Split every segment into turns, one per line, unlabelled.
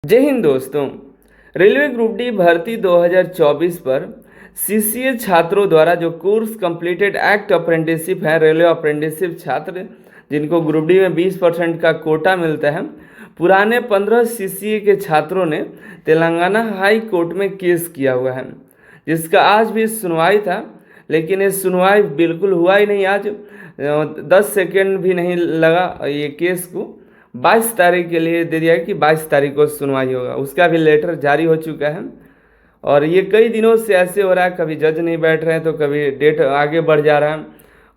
जय हिंद दोस्तों। Railway group D भर्ती 2024 पर सीसीए छात्रों द्वारा जो कोर्स कंप्लीटेड एक्ट अप्रेंटिसशिप है, रेलवे अप्रेंटिसशिप छात्र जिनको ग्रुप डी में 20% का कोटा मिलता है, पुराने 15 सीसीए के छात्रों ने तेलंगाना हाई कोर्ट में केस किया हुआ है, जिसका आज भी सुनवाई था। लेकिन ये सुनवाई बिल्कुल हुआ ही नहीं। आज 10 सेकेंड भी नहीं लगा ये केस को 22 तारीख के लिए दे दिया है कि 22 तारीख को सुनवाई होगा। उसका भी लेटर जारी हो चुका है और ये कई दिनों से ऐसे हो रहा है, कभी जज नहीं बैठ रहे हैं तो कभी डेट आगे बढ़ जा रहा है।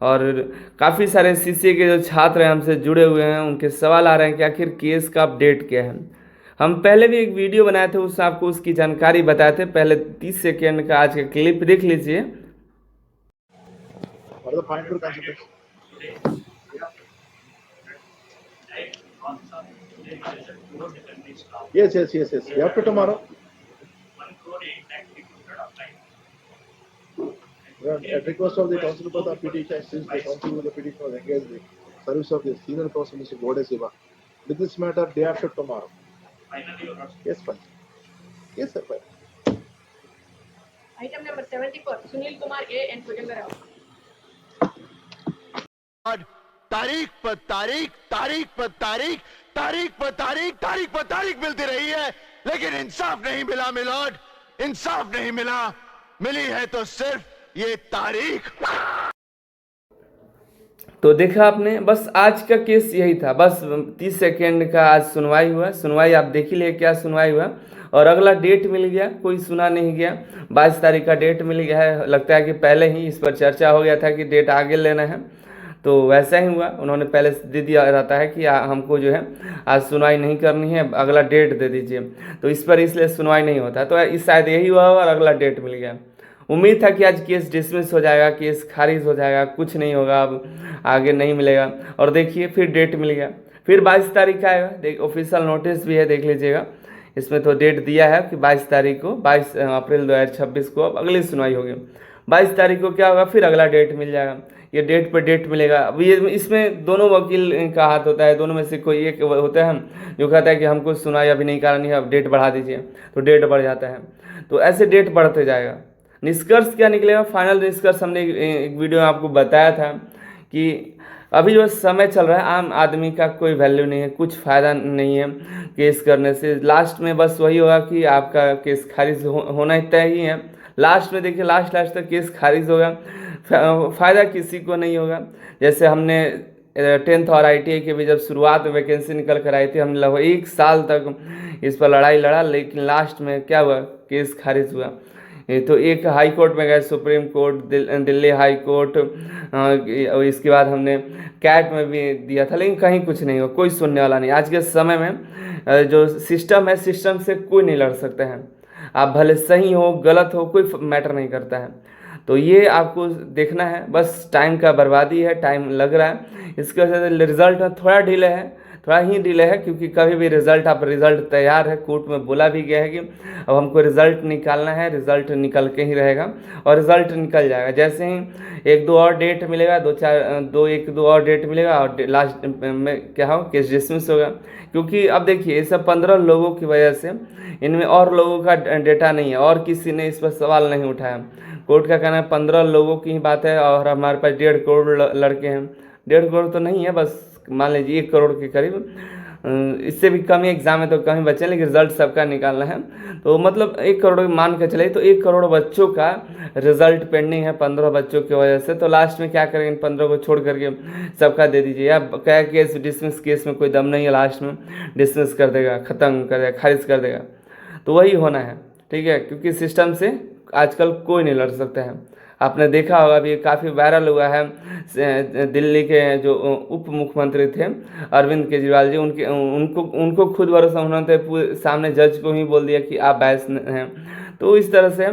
और काफ़ी सारे सीसीए के जो छात्र हैं हमसे जुड़े हुए हैं, उनके सवाल आ रहे हैं कि आखिर केस का अपडेट क्या है। हम पहले भी एक वीडियो बनाए थे, उसमें आपको उसकी जानकारी बताए थे। पहले 30 सेकेंड का आज का क्लिप देख लीजिए।
Yes. You have to tomorrow. At request of the Council for the petition, since the Council of the petition was engaged the service of the senior counsel Mr. Bode Siva, with this matter day after tomorrow. Finally, yes, fine. Yes, sir, fine.
Item number 74, Sunil Kumar A and Pujanga Rao.
तारीख पर तारीख, तारीख पर तारीख, तारीख पर तारीख, तारीख पर तारीख मिलती रही है, लेकिन इंसाफ नहीं मिला मिलोड, इंसाफ नहीं मिला। मिली है तो सिर्फ ये तारीख।
तो देखा आपने, बस आज का केस यही था। बस 30 सेकेंड का आज सुनवाई हुआ। सुनवाई आप देख ही लिए क्या सुनवाई हुआ। और अगला डेट मिल गया, कोई सुना नहीं गया। 22 तारीख का डेट मिल गया है। लगता है कि पहले ही इस पर चर्चा हो गया था कि डेट आगे लेना है, तो वैसा ही हुआ। उन्होंने पहले दे दिया रहता है कि हमको जो है आज सुनवाई नहीं करनी है, अगला डेट दे दीजिए। तो इस पर इसलिए सुनवाई नहीं होता। तो इस शायद यही हुआ और अगला डेट मिल गया। उम्मीद था कि आज केस डिसमिस हो जाएगा, केस खारिज हो जाएगा, कुछ नहीं होगा, अब आगे नहीं मिलेगा। और देखिए फिर डेट मिल गया, फिर 22 तारीख का आएगा। ऑफिशियल नोटिस भी है, देख लीजिएगा। इसमें तो डेट दिया है कि 22 तारीख को, 22 अप्रैल 2026 को अब अगली सुनवाई होगी। 22 तारीख को क्या होगा, फिर अगला डेट मिल जाएगा। ये डेट पर डेट मिलेगा। अब ये इसमें दोनों वकील का हाथ होता है, दोनों में से कोई एक होता है जो कहता है कि हमको सुनवाई अभी नहीं करानी है, अब डेट बढ़ा दीजिए, तो डेट बढ़ जाता है। तो ऐसे डेट बढ़ते जाएगा। निष्कर्ष क्या निकलेगा, फाइनल निष्कर्ष हमने एक वीडियो में आपको बताया था कि अभी जो समय चल रहा है, आम आदमी का कोई वैल्यू नहीं है, कुछ फ़ायदा नहीं है केस करने से। लास्ट में बस वही होगा कि आपका केस खारिज होना ही तय ही है। लास्ट में देखिए, लास्ट तक केस खारिज होगा, फ़ायदा किसी को नहीं होगा। जैसे हमने 10th और ITI के भी जब शुरुआत में वैकेंसी निकल कर आई थी, हमने लगभग 1 साल तक इस पर लड़ाई लड़ा, लेकिन लास्ट में क्या हुआ, केस खारिज हुआ। तो एक हाई कोर्ट में गए, supreme court, Delhi high court, और इसके बाद हमने कैट में भी दिया था, लेकिन कहीं कुछ नहीं हुआ, कोई सुनने वाला नहीं। आज के समय में जो सिस्टम है, सिस्टम से कोई नहीं लड़ सकता है। आप भले सही हो गलत हो, कोई मैटर नहीं करता है। तो ये आपको देखना है, बस टाइम का बर्बादी है, टाइम लग रहा है। इसके वजह से रिज़ल्ट में थोड़ा डिले है, थोड़ा ही डिले है, क्योंकि कभी भी रिज़ल्ट तैयार है। कोर्ट में बोला भी गया है कि अब हमको रिज़ल्ट निकालना है, रिज़ल्ट निकल के ही रहेगा और रिज़ल्ट निकल जाएगा। जैसे ही 1-2 और डेट मिलेगा, 1-2 और डेट मिलेगा और लास्ट में क्या हो, केस डिसमिस होगा। क्योंकि अब देखिए, ये सब 15 लोगों की वजह से, इनमें और लोगों का डेटा नहीं है और किसी ने इस पर सवाल नहीं उठाया। कोर्ट का कहना है 15 लोगों की ही बात है और हमारे पास 1.5 करोड़ लड़के हैं। 1.5 करोड़ तो नहीं है, बस मान लीजिए 1 करोड़ के करीब। इससे भी कम ही एग्जाम है तो कम ही बचे, लेकिन रिजल्ट सबका निकालना है। तो मतलब 1 करोड़ मान के चले, तो 1 करोड़ बच्चों का रिजल्ट पेंडिंग है 15 बच्चों की वजह से। तो लास्ट में क्या करेंगे, इन 15 को छोड़ करके सबका दे दीजिए। या क्या केस डिसमिस, केस में कोई दम नहीं है, लास्ट में डिसमिस कर देगा, ख़त्म कर देगा, खारिज कर देगा। तो वही होना है, ठीक है, क्योंकि सिस्टम से आजकल कोई नहीं लड़ सकता है। आपने देखा होगा, अभी काफ़ी वायरल हुआ है, दिल्ली के जो उप मुख्यमंत्री थे अरविंद केजरीवाल जी, उनको खुद भरोसा, उन्होंने सामने जज को ही बोल दिया कि आप बायस हैं। तो इस तरह से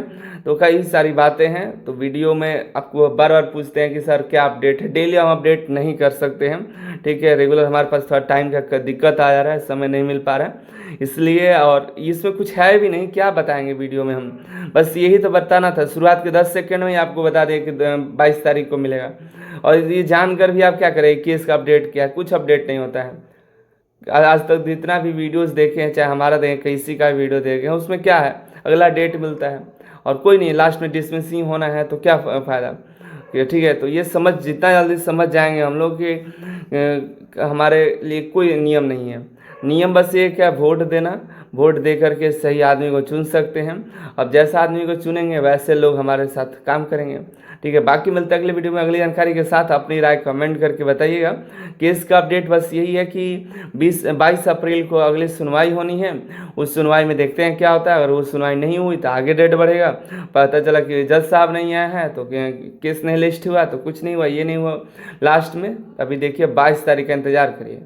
तो कई सारी बातें हैं। तो वीडियो में आपको बार बार पूछते हैं कि सर क्या अपडेट है। डेली हम अपडेट नहीं कर सकते हैं, ठीक है, रेगुलर हमारे पास थोड़ा टाइम का दिक्कत आ जा रहा है, समय नहीं मिल पा रहा है इसलिए। और इसमें कुछ है भी नहीं, क्या बताएंगे वीडियो में हम, बस यही तो बताना था। शुरुआत के 10 सेकंड में ही आपको बता दें कि 22 तारीख को मिलेगा। और ये जानकर भी आप क्या करें, केस का अपडेट क्या है, कुछ अपडेट नहीं होता है। आज तक जितना भी वीडियोस देखे हैं, चाहे हमारा देखें किसी का वीडियो देखे हैं, उसमें क्या है, अगला डेट मिलता है और कोई नहीं, लास्ट में डिसमिसिंग होना है तो क्या फ़ायदा। ठीक है, तो ये समझ, जितना जल्दी समझ जाएंगे हम लोग कि हमारे लिए कोई नियम नहीं है। नियम बस ये क्या, वोट देना, वोट दे करके सही आदमी को चुन सकते हैं। अब जैसा आदमी को चुनेंगे वैसे लोग हमारे साथ काम करेंगे। ठीक है, बाकी मिलते हैं अगले वीडियो में अगली जानकारी के साथ। अपनी राय कमेंट करके बताइएगा। केस का अपडेट बस यही है कि 22 अप्रैल को अगली सुनवाई होनी है। उस सुनवाई में देखते हैं क्या होता है। अगर वो सुनवाई नहीं हुई तो आगे डेट बढ़ेगा। पता चला कि जज साहब नहीं आए हैं तो केस नहीं लिस्ट हुआ तो कुछ नहीं हुआ, ये नहीं हुआ। लास्ट में अभी देखिए 22 तारीख का इंतज़ार करिए।